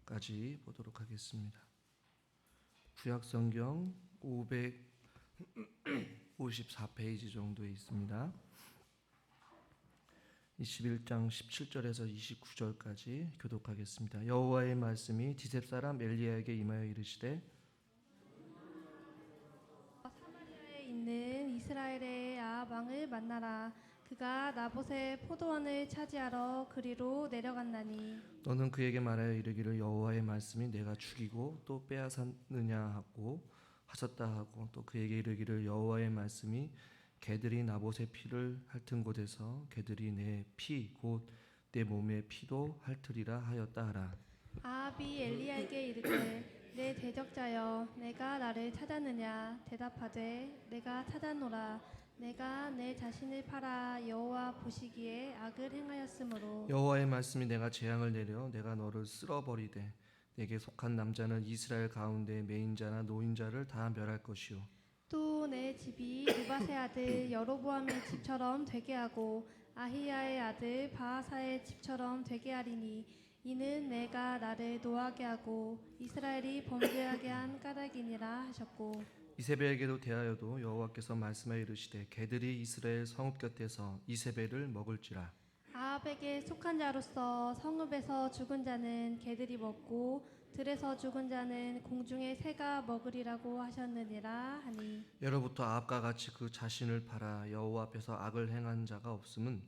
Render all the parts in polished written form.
5절까지 보도록 하겠습니다. 구약성경 554페이지 정도에 있습니다. 21장 17절에서 29절까지 교독하겠습니다. 여호와의 말씀이 디셉 사람 엘리야에게 임하여 이르시되 사마리아에 있는 이스라엘의 아합 왕을 만나라. 그가 나봇의 포도원을 차지하러 그리로 내려갔나니 너는 그에게 말하여 이르기를 여호와의 말씀이 내가 죽이고 또 빼앗았느냐 하고 하셨다 하고 또 그에게 이르기를 여호와의 말씀이 개들이 나봇의 피를 핥은 곳에서 개들이 내 피 곧 내 몸의 피도 핥으리라 하였다 하라. 아합이 엘리야에게 이르되 내 대적자여 내가 나를 찾았느냐. 대답하되 내가 찾았노라. 내가 내 자신을 팔아 여호와 보시기에 악을 행하였으므로 여호와의 말씀이 내가 재앙을 내려 내가 너를 쓸어버리되 내게 속한 남자는 이스라엘 가운데 매인자나 노인자를 다 멸할 것이요 또 내 집이 느밧의 아들 여로보암의 집처럼 되게 하고 아히야의 아들 바하사의 집처럼 되게 하리니 이는 내가 나를 노하게 하고 이스라엘이 범죄하게 한 까닭이니라 하셨고 이세벨에게도 대하여도 여호와께서 말씀하여 이르시되 개들이 이스라엘 성읍 곁에서 이세벨을 먹을지라. 아합에게 속한 자로서 성읍에서 죽은 자는 개들이 먹고 들에서 죽은 자는 공중의 새가 먹으리라고 하셨느니라 하니 예로부터 아합과 같이 그 자신을 팔아 여호와 앞에서 악을 행한 자가 없음은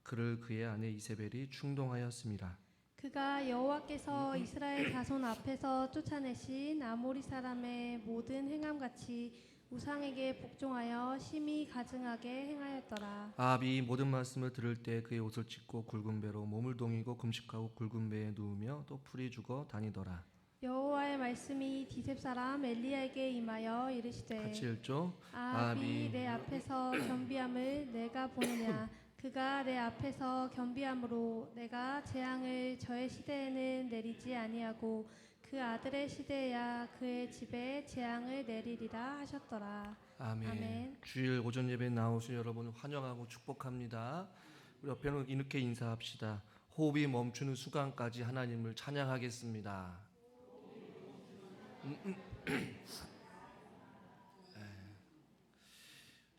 그를 그의 아내 이세벨이 충동하였음이라. 그가 여호와께서 이스라엘 자손 앞에서 쫓아내신 아모리 사람의 모든 행함같이 우상에게 복종하여 심히 가증하게 행하였더라. 아합이 이 모든 말씀을 들을 때 그의 옷을 찢고 굵은 배로 몸을 동이고 금식하고 굵은 배에 누우며 또 풀이 죽어 다니더라. 여호와의 말씀이 디셉 사람 엘리야에게 임하여 이르시되 같이 읽죠. 아합이 내 앞에서 겸비함을 내가 보느냐. 그가 내 앞에서 겸비함으로 내가 재앙을 저의 시대에는 내리지 아니하고 그 아들의 시대에야 그의 집에 재앙을 내리리라 하셨더라. 아멘. 아멘. 주일 오전 예배에 나오신 여러분 환영하고 축복합니다. 우리 옆에는 이렇게 인사합시다. 호흡이 멈추는 순간까지 하나님을 찬양하겠습니다.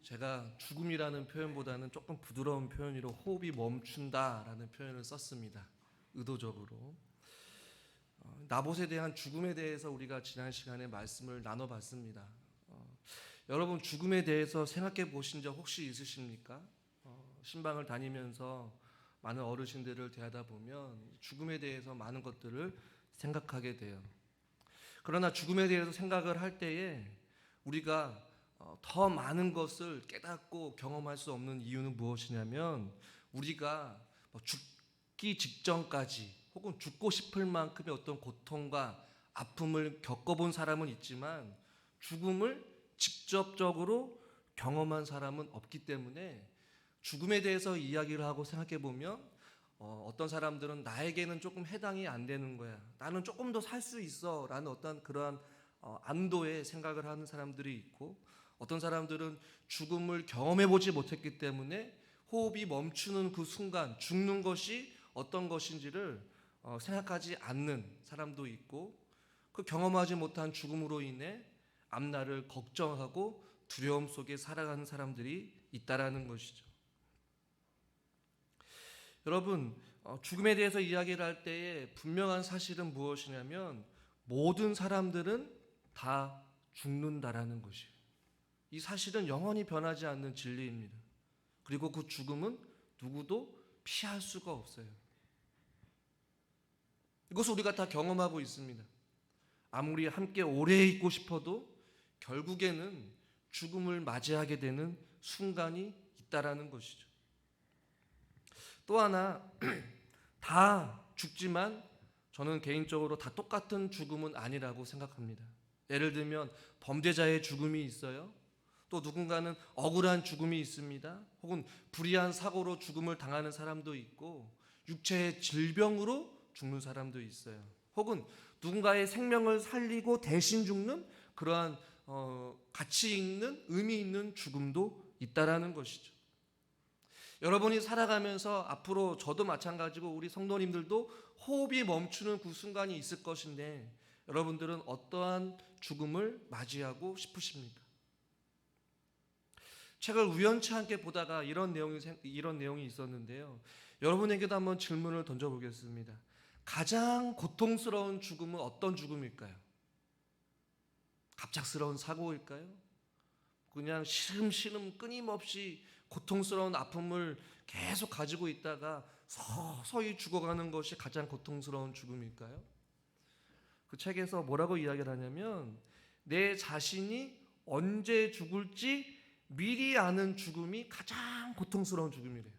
제가 죽음이라는 표현보다는 조금 부드러운 표현으로 호흡이 멈춘다라는 표현을 썼습니다. 의도적으로. 나봇에 대한 죽음에 대해서 우리가 지난 시간에 말씀을 나눠봤습니다. 여러분 죽음에 대해서 생각해 보신 적 혹시 있으십니까? 신방을 다니면서 많은 어르신들을 대하다 보면 죽음에 대해서 많은 것들을 생각하게 돼요. 그러나 죽음에 대해서 생각을 할 때에 우리가 더 많은 것을 깨닫고 경험할 수 없는 이유는 무엇이냐면 우리가 죽기 직전까지 혹은 죽고 싶을 만큼의 어떤 고통과 아픔을 겪어본 사람은 있지만 죽음을 직접적으로 경험한 사람은 없기 때문에 죽음에 대해서 이야기를 하고 생각해 보면 어떤 사람들은 나에게는 조금 해당이 안 되는 거야. 나는 조금 더 살 수 있어 라는 어떤 그러한 안도의 생각을 하는 사람들이 있고 어떤 사람들은 죽음을 경험해 보지 못했기 때문에 호흡이 멈추는 그 순간 죽는 것이 어떤 것인지를 생각하지 않는 사람도 있고 그 경험하지 못한 죽음으로 인해 앞날을 걱정하고 두려움 속에 살아가는 사람들이 있다라는 것이죠. 여러분 죽음에 대해서 이야기를 할 때에 분명한 사실은 무엇이냐면 모든 사람들은 다 죽는다라는 것이에요. 이 사실은 영원히 변하지 않는 진리입니다. 그리고 그 죽음은 누구도 피할 수가 없어요. 이것을 우리가 다 경험하고 있습니다. 아무리 함께 오래 있고 싶어도 결국에는 죽음을 맞이하게 되는 순간이 있다라는 것이죠. 또 하나 다 죽지만 저는 개인적으로 다 똑같은 죽음은 아니라고 생각합니다. 예를 들면 범죄자의 죽음이 있어요. 또 누군가는 억울한 죽음이 있습니다. 혹은 불의한 사고로 죽음을 당하는 사람도 있고 육체의 질병으로 죽는 사람도 있어요. 혹은 누군가의 생명을 살리고 대신 죽는 그러한 가치 있는 의미 있는 죽음도 있다라는 것이죠. 여러분이 살아가면서 앞으로 저도 마찬가지고 우리 성도님들도 호흡이 멈추는 그 순간이 있을 것인데 여러분들은 어떠한 죽음을 맞이하고 싶으십니까? 책을 우연치 않게 보다가 이런 내용이 있었는데요. 여러분에게도 한번 질문을 던져보겠습니다. 가장 고통스러운 죽음은 어떤 죽음일까요? 갑작스러운 사고일까요? 그냥 시름시름 끊임없이 고통스러운 아픔을 계속 가지고 있다가 서서히 죽어가는 것이 가장 고통스러운 죽음일까요? 그 책에서 뭐라고 이야기를 하냐면 내 자신이 언제 죽을지 미리 아는 죽음이 가장 고통스러운 죽음이래요.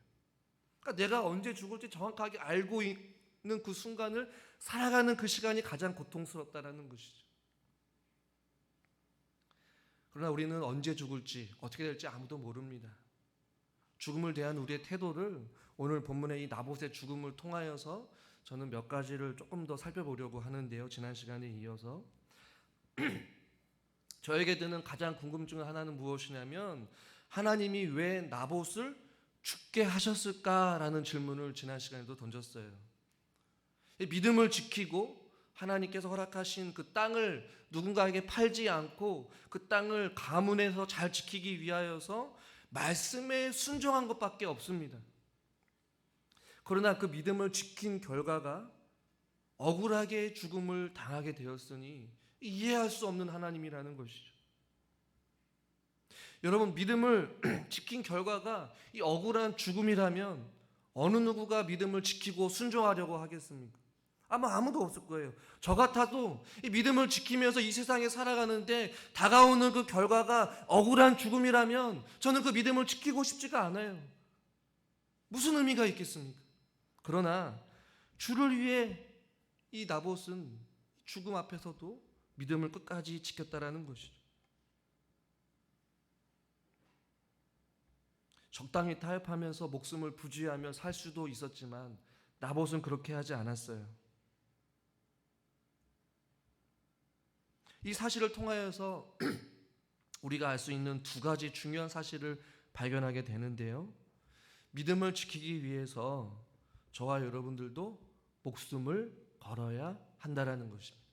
그러니까 내가 언제 죽을지 정확하게 알고 있는 그 순간을 살아가는 그 시간이 가장 고통스럽다라는 것이죠. 그러나 우리는 언제 죽을지 어떻게 될지 아무도 모릅니다. 죽음을 대한 우리의 태도를 오늘 본문의 이 나봇의 죽음을 통하여서 저는 몇 가지를 조금 더 살펴보려고 하는데요. 지난 시간에 이어서 저에게 드는 가장 궁금증 하나는 무엇이냐면 하나님이 왜 나봇을 죽게 하셨을까라는 질문을 지난 시간에도 던졌어요. 믿음을 지키고 하나님께서 허락하신 그 땅을 누군가에게 팔지 않고 그 땅을 가문에서 잘 지키기 위하여서 말씀에 순종한 것밖에 없습니다. 그러나 그 믿음을 지킨 결과가 억울하게 죽음을 당하게 되었으니 이해할 수 없는 하나님이라는 것이죠. 여러분, 믿음을 지킨 결과가 이 억울한 죽음이라면 어느 누구가 믿음을 지키고 순종하려고 하겠습니까? 아마 아무도 없을 거예요. 저 같아도 이 믿음을 지키면서 이 세상에 살아가는데 다가오는 그 결과가 억울한 죽음이라면 저는 그 믿음을 지키고 싶지가 않아요. 무슨 의미가 있겠습니까? 그러나 주를 위해 이 나봇은 죽음 앞에서도 믿음을 끝까지 지켰다라는 것이죠. 적당히 타협하면서 목숨을 부지하며 살 수도 있었지만 나봇은 그렇게 하지 않았어요. 이 사실을 통하여서 우리가 알 수 있는 두 가지 중요한 사실을 발견하게 되는데요. 믿음을 지키기 위해서 저와 여러분들도 목숨을 걸어야 한다라는 것입니다.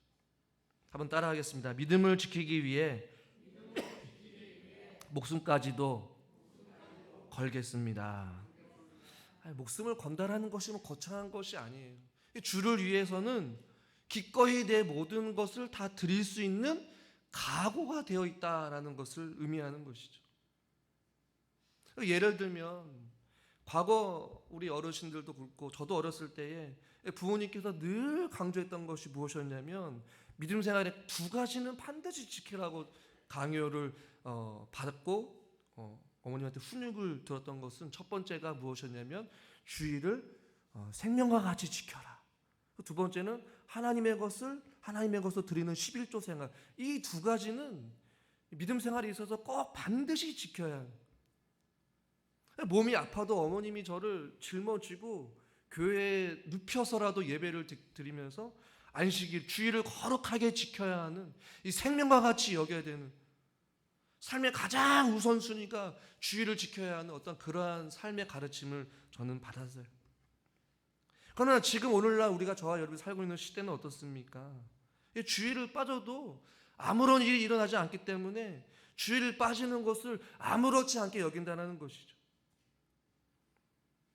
한번 따라하겠습니다. 믿음을 지키기 위해 목숨까지도 걸겠습니다. 목숨을 건다라는 것이 뭐 거창한 것이 아니에요. 주를 위해서는 기꺼이 내 모든 것을 다 드릴 수 있는 각오가 되어 있다라는 것을 의미하는 것이죠. 예를 들면 과거 우리 어르신들도 그렇고 저도 어렸을 때에 부모님께서 늘 강조했던 것이 무엇이었냐면 믿음 생활에 두 가지는 반드시 지키라고 강요를 받고 어머님한테 훈육을 들었던 것은 첫 번째가 무엇이었냐면 주의를 생명과 같이 지켜라. 두 번째는 하나님의 것을 드리는 11조 생활. 이 두 가지는 믿음 생활에 있어서 꼭 반드시 지켜야 해요. 몸이 아파도 어머님이 저를 짊어지고 교회에 눕혀서라도 예배를 드리면서 안식일, 주일을 거룩하게 지켜야 하는 이 생명과 같이 여겨야 되는 삶의 가장 우선순위가 주의를 지켜야 하는 어떤 그러한 삶의 가르침을 저는 받았어요. 그러나 지금 오늘날 우리가 저와 여러분이 살고 있는 시대는 어떻습니까? 주의를 빠져도 아무런 일이 일어나지 않기 때문에 주의를 빠지는 것을 아무렇지 않게 여긴다는 것이죠.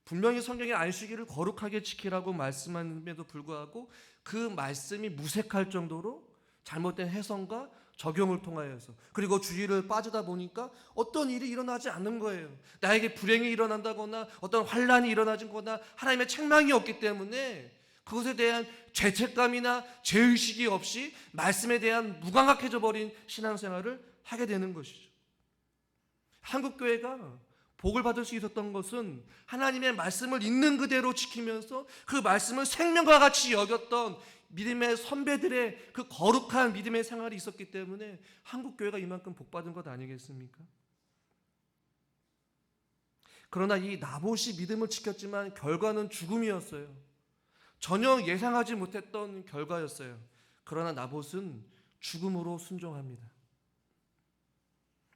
분명히 성경에 안식일을 거룩하게 지키라고 말씀함에도 불구하고 그 말씀이 무색할 정도로 잘못된 해석과 적용을 통하여서 그리고 주의를 빠지다 보니까 어떤 일이 일어나지 않는 거예요. 나에게 불행이 일어난다거나 어떤 환난이 일어나거나 하나님의 책망이 없기 때문에 그것에 대한 죄책감이나 죄의식이 없이 말씀에 대한 무감각해져 버린 신앙생활을 하게 되는 것이죠. 한국교회가 복을 받을 수 있었던 것은 하나님의 말씀을 있는 그대로 지키면서 그 말씀을 생명과 같이 여겼던 믿음의 선배들의 그 거룩한 믿음의 생활이 있었기 때문에 한국교회가 이만큼 복받은 것 아니겠습니까? 그러나 이 나봇이 믿음을 지켰지만 결과는 죽음이었어요. 전혀 예상하지 못했던 결과였어요. 그러나 나봇은 죽음으로 순종합니다.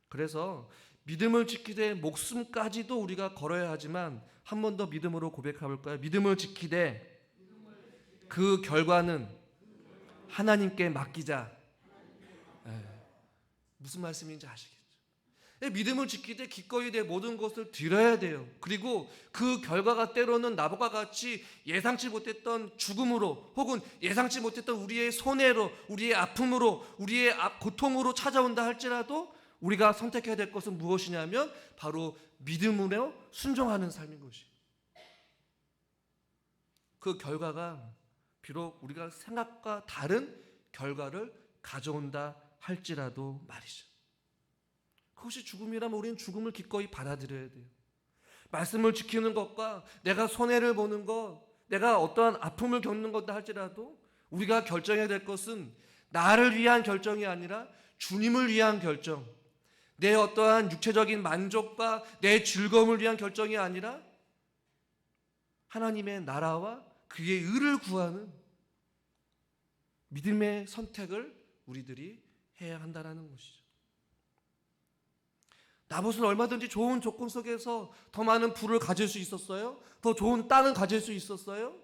그래서 믿음을 지키되 목숨까지도 우리가 걸어야 하지만 한 번 더 믿음으로 고백해 볼까요? 믿음을 지키되 그 결과는 하나님께 맡기자. 무슨 말씀인지 아시겠죠? 믿음을 지키되 기꺼이 내 모든 것을 드려야 돼요. 그리고 그 결과가 때로는 나보다 같이 예상치 못했던 죽음으로 혹은 예상치 못했던 우리의 손해로, 우리의 아픔으로, 우리의 고통으로 찾아온다 할지라도 우리가 선택해야 될 것은 무엇이냐면 바로 믿음으로 순종하는 삶인 것이에요. 그 결과가 비록 우리가 생각과 다른 결과를 가져온다 할지라도 말이죠. 그것이 죽음이라면 우리는 죽음을 기꺼이 받아들여야 돼요. 말씀을 지키는 것과 내가 손해를 보는 것, 내가 어떠한 아픔을 겪는 것다 할지라도 우리가 결정해야 될 것은 나를 위한 결정이 아니라 주님을 위한 결정, 내 어떠한 육체적인 만족과 내 즐거움을 위한 결정이 아니라 하나님의 나라와 그의 의를 구하는 믿음의 선택을 우리들이 해야 한다는 것이죠. 나봇은 얼마든지 좋은 조건 속에서 더 많은 부를 가질 수 있었어요. 더 좋은 땅을 가질 수 있었어요.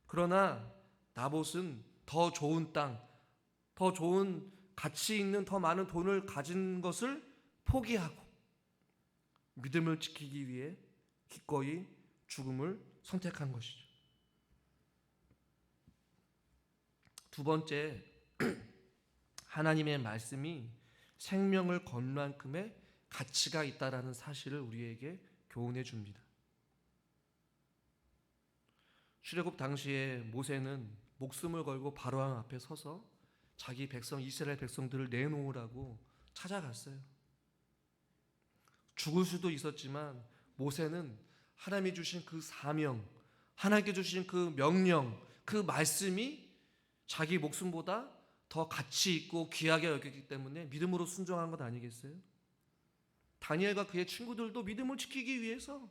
그러나 나봇은 더 좋은 땅, 더 좋은 가치 있는 더 많은 돈을 가진 것을 포기하고 믿음을 지키기 위해 기꺼이 죽음을 선택한 것이죠. 두 번째, 하나님의 말씀이 생명을 건 만큼의 가치가 있다라는 사실을 우리에게 교훈해 줍니다. 출애굽 당시에 모세는 목숨을 걸고 바로왕 앞에 서서 자기 백성 이스라엘 백성들을 내놓으라고 찾아갔어요. 죽을 수도 있었지만 모세는 하나님이 주신 그 사명, 하나님께 주신 그 명령, 그 말씀이 자기 목숨보다 더 가치 있고 귀하게 여겼기 때문에 믿음으로 순종한 것 아니겠어요? 다니엘과 그의 친구들도 믿음을 지키기 위해서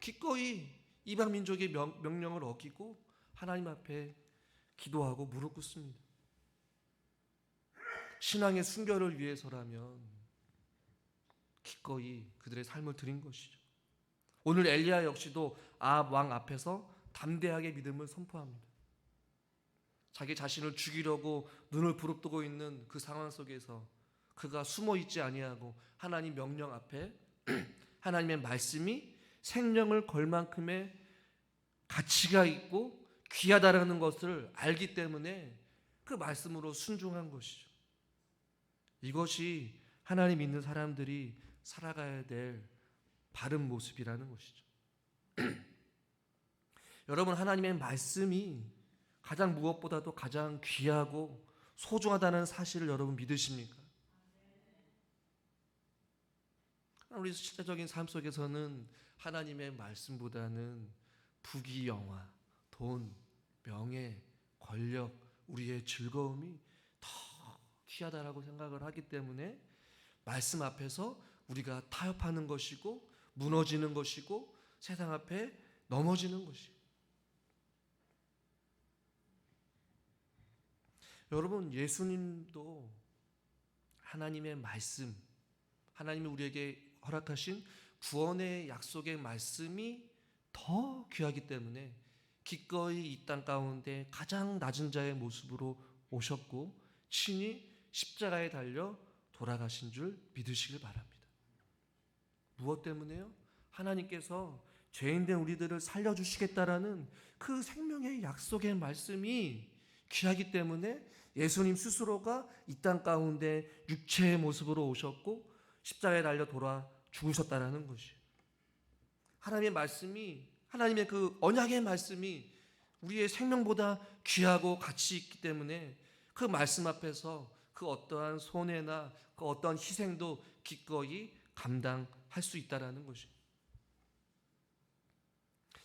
기꺼이 이방 민족의 명령을 어기고 하나님 앞에 기도하고 무릎 꿇습니다. 신앙의 순결을 위해서라면 기꺼이 그들의 삶을 드린 것이죠. 오늘 엘리야 역시도 아합 왕 앞에서 담대하게 믿음을 선포합니다. 자기 자신을 죽이려고 눈을 부릅뜨고 있는 그 상황 속에서 그가 숨어 있지 아니하고 하나님 명령 앞에 하나님의 말씀이 생명을 걸 만큼의 가치가 있고 귀하다라는 것을 알기 때문에 그 말씀으로 순종한 것이죠. 이것이 하나님 믿는 사람들이 살아가야 될 바른 모습이라는 것이죠. 여러분, 하나님의 말씀이 가장 무엇보다도 가장 귀하고 소중하다는 사실을 여러분 믿으십니까? 우리 실제적인 삶 속에서는 하나님의 말씀보다는 부귀 영화, 돈, 명예, 권력, 우리의 즐거움이 더 귀하다라고 생각을 하기 때문에 말씀 앞에서 우리가 타협하는 것이고 무너지는 것이고 세상 앞에 넘어지는 것이에요. 여러분, 예수님도 하나님의 말씀, 하나님이 우리에게 허락하신 구원의 약속의 말씀이 더 귀하기 때문에 기꺼이 이 땅 가운데 가장 낮은 자의 모습으로 오셨고 친히 십자가에 달려 돌아가신 줄 믿으시길 바랍니다. 무엇 때문에요? 하나님께서 죄인된 우리들을 살려주시겠다라는 그 생명의 약속의 말씀이 귀하기 때문에 예수님 스스로가 이 땅 가운데 육체의 모습으로 오셨고 십자가에 달려 돌아 죽으셨다라는 것이에요. 하나님의 말씀이, 하나님의 그 언약의 말씀이 우리의 생명보다 귀하고 가치 있기 때문에 그 말씀 앞에서 그 어떠한 손해나 그 어떠한 희생도 기꺼이 감당할 수 있다라는 것이에요.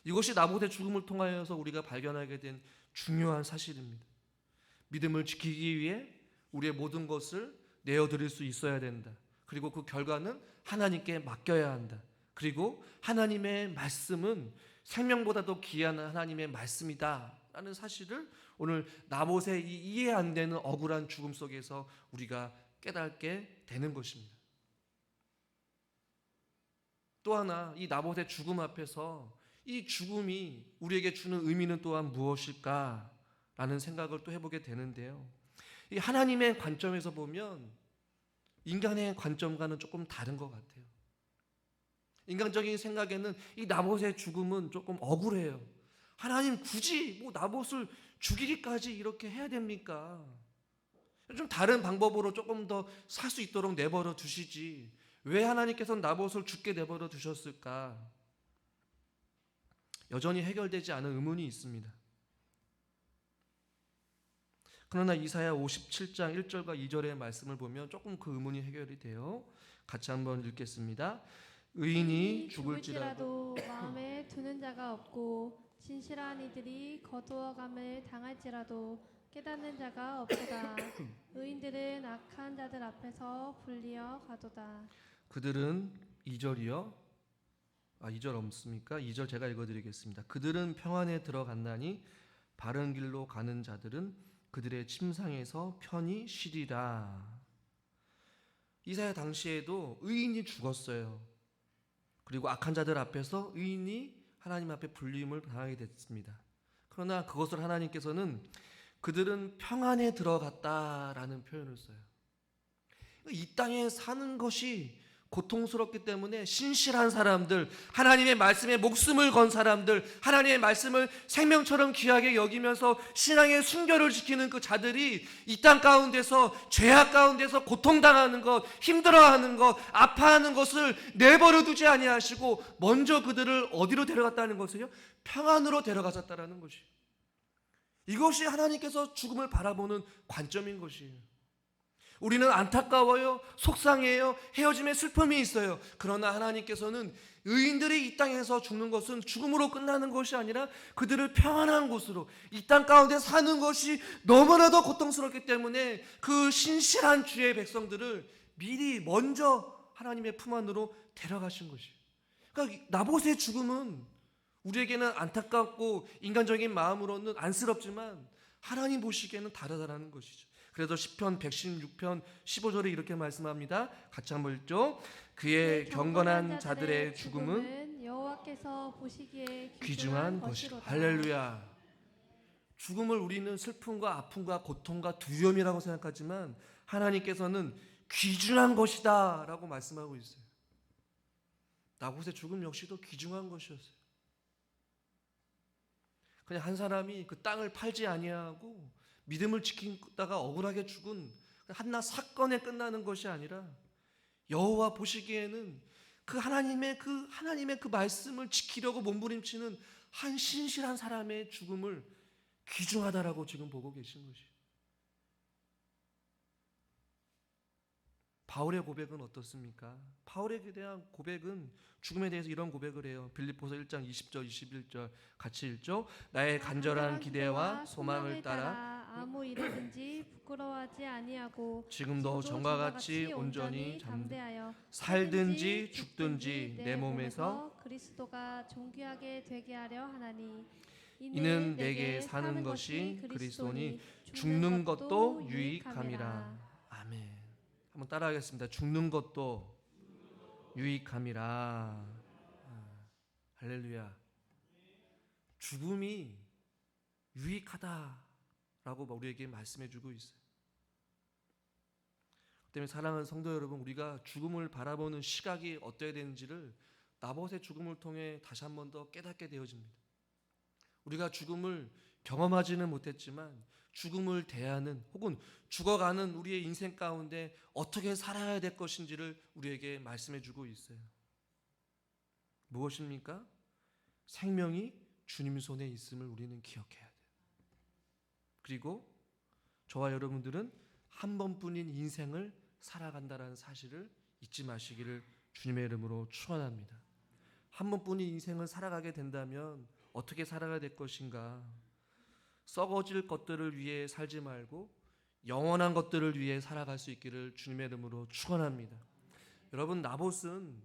이것이 나봇의 죽음을 통하여서 우리가 발견하게 된 중요한 사실입니다. 믿음을 지키기 위해 우리의 모든 것을 내어드릴 수 있어야 된다. 그리고 그 결과는 하나님께 맡겨야 한다. 그리고 하나님의 말씀은 생명보다도 귀한 하나님의 말씀이다 라는 사실을 오늘 나봇의 이해 안 되는 억울한 죽음 속에서 우리가 깨닫게 되는 것입니다. 또 하나 이 나봇의 죽음 앞에서 이 죽음이 우리에게 주는 의미는 또한 무엇일까라는 생각을 또 해보게 되는데요. 이 하나님의 관점에서 보면 인간의 관점과는 조금 다른 것 같아요. 인간적인 생각에는 이 나봇의 죽음은 조금 억울해요. 하나님 굳이 뭐 나봇을 죽이기까지 이렇게 해야 됩니까? 좀 다른 방법으로 조금 더 살 수 있도록 내버려 두시지. 왜 하나님께서는 나봇을 죽게 내버려 두셨을까? 여전히 해결되지 않은 의문이 있습니다. 그러나 이사야 57장 1절과 2절의 말씀을 보면 조금 그 의문이 해결이 돼요. 같이 한번 읽겠습니다. 의인이 죽을지라도 마음에 두는 자가 없고 진실한 이들이 거두어감을 당할지라도 깨닫는 자가 없도다. 의인들은 악한 자들 앞에서 불리어 가도다. 그들은 2절이요. 2절 없습니까? 2절 제가 읽어드리겠습니다. 그들은 평안에 들어갔나니 바른 길로 가는 자들은 그들의 침상에서 편히 쉬리라. 이사야 당시에도 의인이 죽었어요. 그리고 악한 자들 앞에서 의인이 하나님 앞에 불림을 당하게 됐습니다. 그러나 그것을 하나님께서는 그들은 평안에 들어갔다라는 표현을 써요. 이 땅에 사는 것이 고통스럽기 때문에 신실한 사람들, 하나님의 말씀에 목숨을 건 사람들, 하나님의 말씀을 생명처럼 귀하게 여기면서 신앙의 순결을 지키는 그 자들이 이 땅 가운데서 죄악 가운데서 고통당하는 것, 힘들어하는 것, 아파하는 것을 내버려 두지 아니하시고 먼저 그들을 어디로 데려갔다는 것을요? 평안으로 데려가셨다는 것이에요. 이것이 하나님께서 죽음을 바라보는 관점인 것이에요. 우리는 안타까워요, 속상해요, 헤어짐의 슬픔이 있어요. 그러나 하나님께서는 의인들이 이 땅에서 죽는 것은 죽음으로 끝나는 것이 아니라 그들을 평안한 곳으로, 이 땅 가운데 사는 것이 너무나도 고통스럽기 때문에 그 신실한 주의 백성들을 미리 먼저 하나님의 품 안으로 데려가신 것이에요. 그러니까 나봇의 죽음은 우리에게는 안타깝고 인간적인 마음으로는 안쓰럽지만 하나님 보시기에는 다르다라는 것이죠. 그래서 시편 116편 15절에 이렇게 말씀합니다. 같이 한번 읽죠. 그의 경건한 자들의 죽음은 여호와께서 보시기에 귀중한 것이로다. 할렐루야. 죽음을 우리는 슬픔과 아픔과 고통과 두려움이라고 생각하지만 하나님께서는 귀중한 것이다 라고 말씀하고 있어요. 나봇의 죽음 역시도 귀중한 것이었어요. 그냥 한 사람이 그 땅을 팔지 아니하고 믿음을 지키다가 억울하게 죽은 한낱 사건에 끝나는 것이 아니라 여호와 보시기에는 그 하나님의 그 말씀을 지키려고 몸부림치는 한 신실한 사람의 죽음을 귀중하다라고 지금 보고 계신 것이에요. 바울의 고백은 어떻습니까? 바울에 대한 고백은 죽음에 대해서 이런 고백을 해요. 빌립보서 1장 20절 21절 같이 읽죠. 나의 간절한 기대와 소망을 따라 아무 일이든지 부끄러워하지 아니하고 지금도 전과 같이 온전히 담대하여 살든지 죽든지 내 몸에서 그리스도가 존귀하게 되게 하려 하나니 이는 내게 사는 것이 그리스도니 죽는 것도 유익함이라. 아멘. 한번 따라하겠습니다. 죽는 것도 유익함이라. 할렐루야. 죽음이 유익하다라고 우리에게 말씀해주고 있어요. 그 때문에 사랑하는 성도 여러분, 우리가 죽음을 바라보는 시각이 어떠해야 되는지를 나봇의 죽음을 통해 다시 한 번 더 깨닫게 되어집니다. 우리가 죽음을 경험하지는 못했지만 죽음을 대하는 혹은 죽어가는 우리의 인생 가운데 어떻게 살아야 될 것인지를 우리에게 말씀해주고 있어요. 무엇입니까? 생명이 주님 손에 있음을 우리는 기억해야 돼요. 그리고 저와 여러분들은 한 번뿐인 인생을 살아간다는 사실을 잊지 마시기를 주님의 이름으로 축원합니다. 한 번뿐인 인생을 살아가게 된다면 어떻게 살아가야 될 것인가? 썩어질 것들을 위해 살지 말고 영원한 것들을 위해 살아갈 수 있기를 주님의 이름으로 축원합니다. 여러분, 나봇은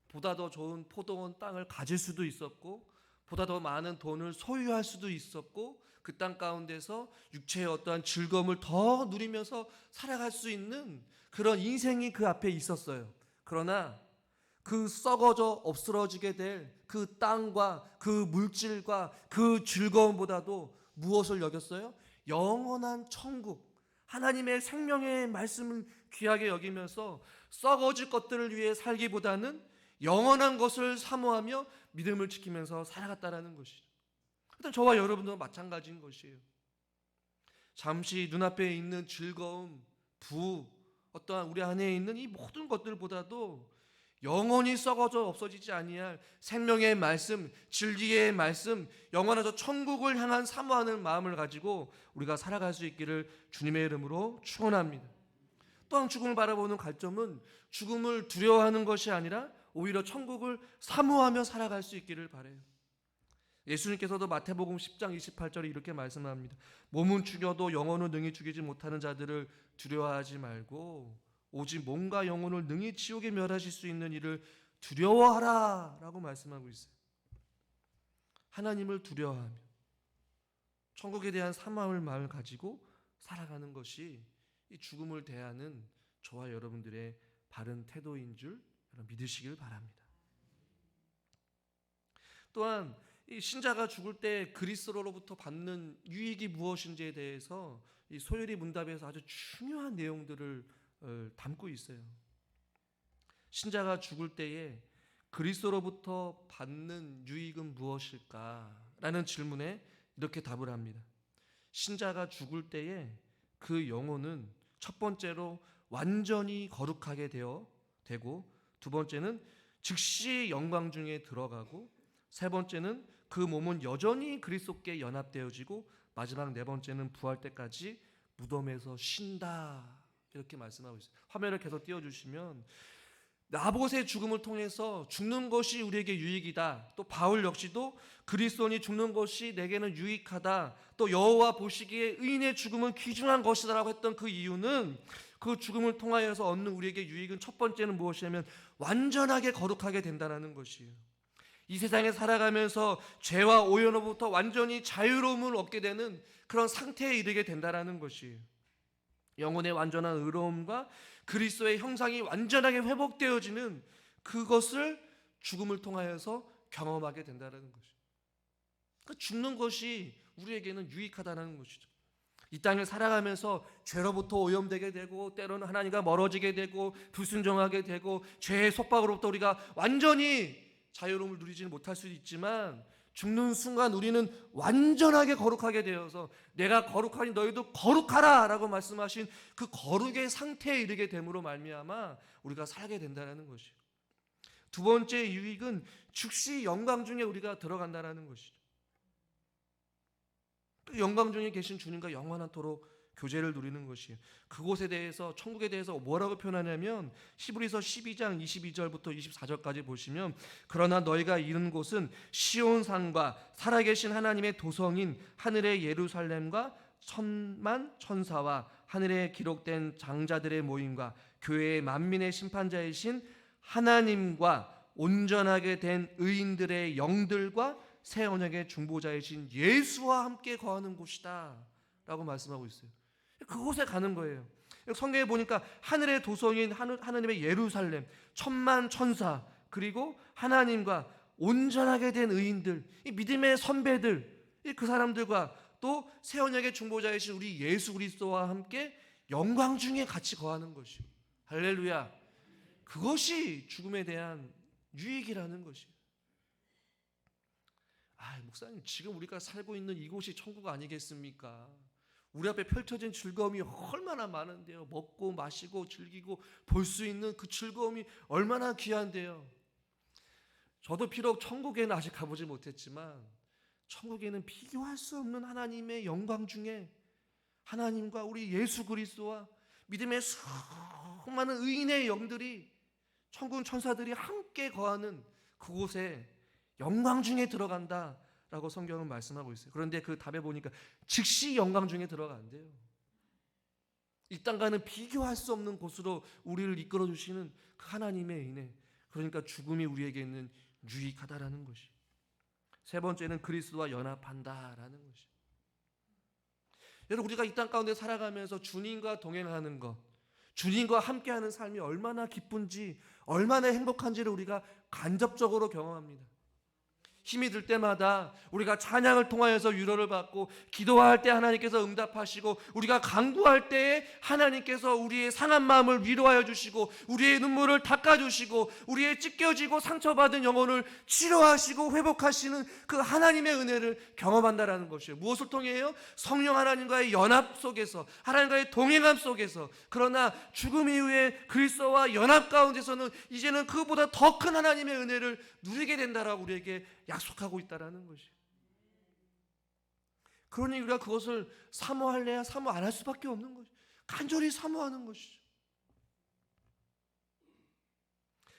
보다 더 좋은 포도원 땅을 가질 수도 있었고 보다 더 많은 돈을 소유할 수도 있었고 그 땅 가운데서 육체의 어떠한 즐거움을 더 누리면서 살아갈 수 있는 그런 인생이 그 앞에 있었어요. 그러나 그 썩어져 없어지게 될 그 땅과 그 물질과 그 즐거움보다도 무엇을 여겼어요? 영원한 천국, 하나님의 생명의 말씀을 귀하게 여기면서 썩어질 것들을 위해 살기보다는 영원한 것을 사모하며 믿음을 지키면서 살아갔다라는 것이죠. 일단 저와 여러분도 마찬가지인 것이에요. 잠시 눈앞에 있는 즐거움, 어떠한 우리 안에 있는 이 모든 것들보다도 영원히 썩어져 없어지지 아니할 생명의 말씀, 진리의 말씀, 영원한 저 천국을 향한 사모하는 마음을 가지고 우리가 살아갈 수 있기를 주님의 이름으로 축원합니다. 또한 죽음을 바라보는 관점은 죽음을 두려워하는 것이 아니라 오히려 천국을 사모하며 살아갈 수 있기를 바라요. 예수님께서도 마태복음 10장 28절에 이렇게 말씀합니다. 몸은 죽여도 영혼은 능히 죽이지 못하는 자들을 두려워하지 말고 오직 몸과 영혼을 능히 지옥에 멸하실 수 있는 이를 두려워하라 라고 말씀하고 있어요. 하나님을 두려워하며 천국에 대한 사모함을 마음을 가지고 살아가는 것이 이 죽음을 대하는 저와 여러분들의 바른 태도인 줄 믿으시길 바랍니다. 또한 이 신자가 죽을 때 그리스도로부터 받는 유익이 무엇인지에 대해서 이 소요리 문답에서 아주 중요한 내용들을 담고 있어요. 신자가 죽을 때에 그리스도로부터 받는 유익은 무엇일까라는 질문에 이렇게 답을 합니다. 신자가 죽을 때에 그 영혼은 첫 번째로 완전히 거룩하게 되고, 두 번째는 즉시 영광 중에 들어가고, 세 번째는 그 몸은 여전히 그리스도께 연합되어지고, 마지막 네 번째는 부활 때까지 무덤에서 쉰다. 이렇게 말씀하고 있어요. 화면을 계속 띄워주시면 나봇의 죽음을 통해서 죽는 것이 우리에게 유익이다. 또 바울 역시도 그리스도인이 죽는 것이 내게는 유익하다. 또 여호와 보시기에 의인의 죽음은 귀중한 것이다라고 했던 그 이유는 그 죽음을 통하여서 얻는 우리에게 유익은 첫 번째는 무엇이냐면 완전하게 거룩하게 된다는 것이에요. 이 세상에 살아가면서 죄와 오염으로부터 완전히 자유로움을 얻게 되는 그런 상태에 이르게 된다는 것이에요. 영혼의 완전한 의로움과 그리스도의 형상이 완전하게 회복되어지는 그것을 죽음을 통하여서 경험하게 된다는 것이죠. 그러니까 죽는 것이 우리에게는 유익하다는 것이죠. 이 땅을 살아가면서 죄로부터 오염되게 되고 때로는 하나님과 멀어지게 되고 불순종하게 되고 죄의 속박으로부터 우리가 완전히 자유로움을 누리지는 못할 수도 있지만 죽는 순간 우리는 완전하게 거룩하게 되어서 내가 거룩하니 너희도 거룩하라 라고 말씀하신 그 거룩의 상태에 이르게 됨으로 말미암아 우리가 살게 된다는 것이에요. 두 번째 유익은 즉시 영광 중에 우리가 들어간다는 것이죠. 영광 중에 계신 주님과 영원하도록 교제를 누리는 것이에요. 그곳에 대해서 천국에 대해서 뭐라고 표현하냐면 히브리서 12장 22절부터 24절까지 보시면 그러나 너희가 이른 곳은 시온산과 살아계신 하나님의 도성인 하늘의 예루살렘과 천만 천사와 하늘에 기록된 장자들의 모임과 교회의 만민의 심판자이신 하나님과 온전하게 된 의인들의 영들과 새 언약의 중보자이신 예수와 함께 거하는 곳이다 라고 말씀하고 있어요. 그곳에 가는 거예요. 성경에 보니까 하늘의 도성인 하나님의 예루살렘, 천만 천사, 그리고 하나님과 온전하게 된 의인들, 이 믿음의 선배들, 그 사람들과 또 새 언약의 중보자이신 우리 예수 그리스도와 함께 영광 중에 같이 거하는 것이요. 할렐루야. 그것이 죽음에 대한 유익이라는 것이에요. 목사님, 지금 우리가 살고 있는 이곳이 천국 아니겠습니까? 우리 앞에 펼쳐진 즐거움이 얼마나 많은데요. 먹고 마시고 즐기고 볼 수 있는 그 즐거움이 얼마나 귀한데요. 저도 비록 천국에는 아직 가보지 못했지만 천국에는 비교할 수 없는 하나님의 영광 중에 하나님과 우리 예수 그리스도와 믿음의 수많은 의인의 영들이 천군 천사들이 함께 거하는 그곳에 영광 중에 들어간다라고 성경은 말씀하고 있어요. 그런데 그 답에 보니까 즉시 영광 중에 들어간대요. 이 땅과는 비교할 수 없는 곳으로 우리를 이끌어 주시는 그 하나님의 은혜. 그러니까 죽음이 우리에게는 유익하다라는 것이. 세 번째는 그리스도와 연합한다라는 것이. 여러분, 우리가 이 땅 가운데 살아가면서 주님과 동행하는 것, 주님과 함께하는 삶이 얼마나 기쁜지, 얼마나 행복한지를 우리가 간접적으로 경험합니다. 힘이 들 때마다 우리가 찬양을 통하여서 위로를 받고, 기도할 때 하나님께서 응답하시고, 우리가 간구할 때에 하나님께서 우리의 상한 마음을 위로하여 주시고, 우리의 눈물을 닦아주시고, 우리의 찢겨지고 상처받은 영혼을 치료하시고 회복하시는 그 하나님의 은혜를 경험한다라는 것이에요. 무엇을 통해요? 성령 하나님과의 연합 속에서, 하나님과의 동행함 속에서. 그러나 죽음 이후에 그리스도와 연합 가운데서는 이제는 그보다 더 큰 하나님의 은혜를 누리게 된다라고 우리에게 약속하고 있다라는 것이에요. 그러니 우리가 그것을 사모할래야 사모 안 할 수밖에 없는 것이죠. 간절히 사모하는 것이죠.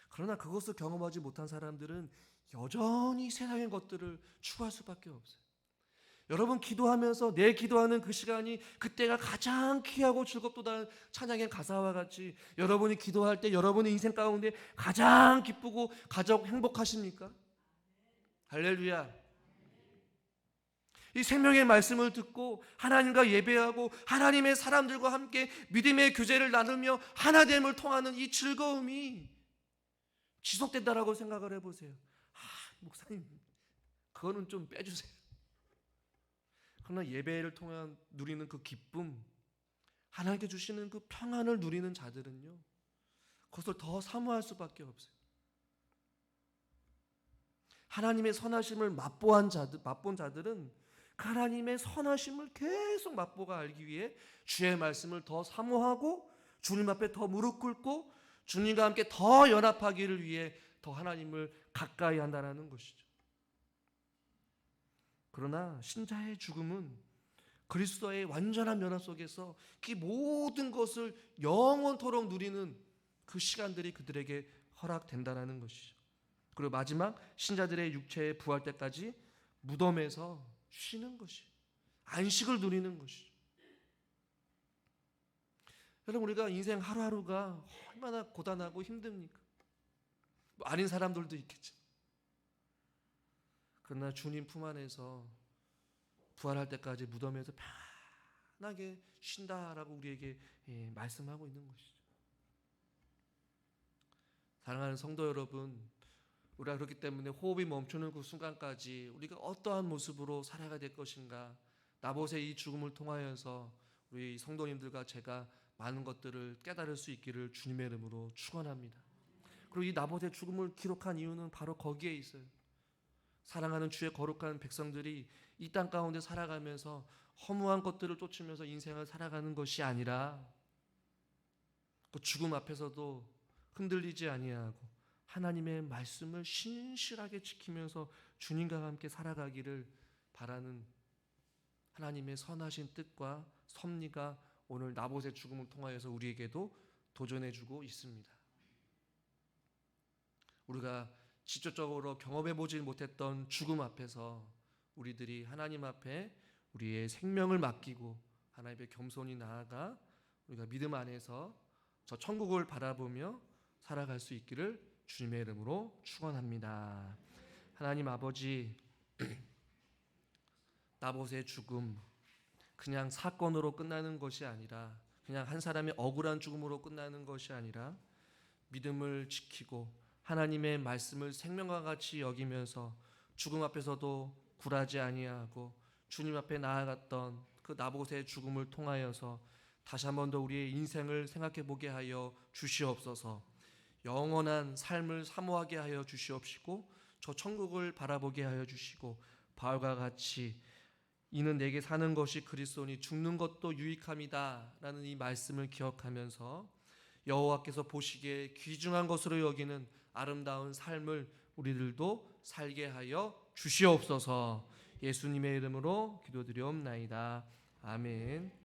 그러나 그것을 경험하지 못한 사람들은 여전히 세상의 것들을 추구할 수밖에 없어요. 여러분, 기도하면서 내 기도하는 그 시간이 그때가 가장 귀하고 즐겁도다는 찬양의 가사와 같이, 여러분이 기도할 때 여러분의 인생 가운데 가장 기쁘고 가장 행복하십니까? 할렐루야. 이 생명의 말씀을 듣고 하나님과 예배하고 하나님의 사람들과 함께 믿음의 교제를 나누며 하나됨을 통하는 이 즐거움이 지속된다라고 생각을 해보세요. 목사님, 그거는 좀 빼주세요. 그러나 예배를 통해 누리는 그 기쁨, 하나님께 주시는 그 평안을 누리는 자들은요, 그것을 더 사모할 수밖에 없어요. 하나님의 선하심을 맛본 자들은 그 하나님의 선하심을 계속 맛보가 알기 위해 주의 말씀을 더 사모하고, 주님 앞에 더 무릎 꿇고, 주님과 함께 더 연합하기를 위해 더 하나님을 가까이 한다는 것이죠. 그러나 신자의 죽음은 그리스도의 완전한 연합 속에서 그 모든 것을 영원토록 누리는 그 시간들이 그들에게 허락된다는 것이죠. 그리고 마지막, 신자들의 육체의 부활 때까지 무덤에서 쉬는 것이에요. 안식을 누리는 것이죠. 여러분, 우리가 인생 하루하루가 얼마나 고단하고 힘듭니까? 아닌 사람들도 있겠죠. 그러나 주님 품 안에서 부활할 때까지 무덤에서 편하게 쉰다라고 우리에게 말씀하고 있는 것이죠. 사랑하는 성도 여러분, 우리가 그렇기 때문에 호흡이 멈추는 그 순간까지 우리가 어떠한 모습으로 살아가야 될 것인가, 나봇의 이 죽음을 통하여서 우리 성도님들과 제가 많은 것들을 깨달을 수 있기를 주님의 이름으로 축원합니다. 그리고 이 나봇의 죽음을 기록한 이유는 바로 거기에 있어요. 사랑하는 주의 거룩한 백성들이 이 땅 가운데 살아가면서 허무한 것들을 쫓으면서 인생을 살아가는 것이 아니라, 그 죽음 앞에서도 흔들리지 아니하고 하나님의 말씀을 신실하게 지키면서 주님과 함께 살아가기를 바라는 하나님의 선하신 뜻과 섭리가 오늘 나봇의 죽음을 통하여서 우리에게도 도전해주고 있습니다. 우리가 직접적으로 경험해보지 못했던 죽음 앞에서 우리들이 하나님 앞에 우리의 생명을 맡기고 하나님 앞에 겸손히 나아가 우리가 믿음 안에서 저 천국을 바라보며 살아갈 수 있기를 주님의 이름으로 축원합니다. 하나님 아버지, 나봇의 죽음 그냥 사건으로 끝나는 것이 아니라, 그냥 한 사람의 억울한 죽음으로 끝나는 것이 아니라, 믿음을 지키고 하나님의 말씀을 생명과 같이 여기면서 죽음 앞에서도 굴하지 아니하고 주님 앞에 나아갔던 그 나봇의 죽음을 통하여서 다시 한 번 더 우리의 인생을 생각해 보게 하여 주시옵소서. 영원한 삶을 사모하게 하여 주시옵시고, 저 천국을 바라보게 하여 주시고, 바울과 같이 이는 내게 사는 것이 그리스도니 죽는 것도 유익함이다 라는 이 말씀을 기억하면서 여호와께서 보시기에 귀중한 것으로 여기는 아름다운 삶을 우리들도 살게 하여 주시옵소서. 예수님의 이름으로 기도드리옵나이다. 아멘.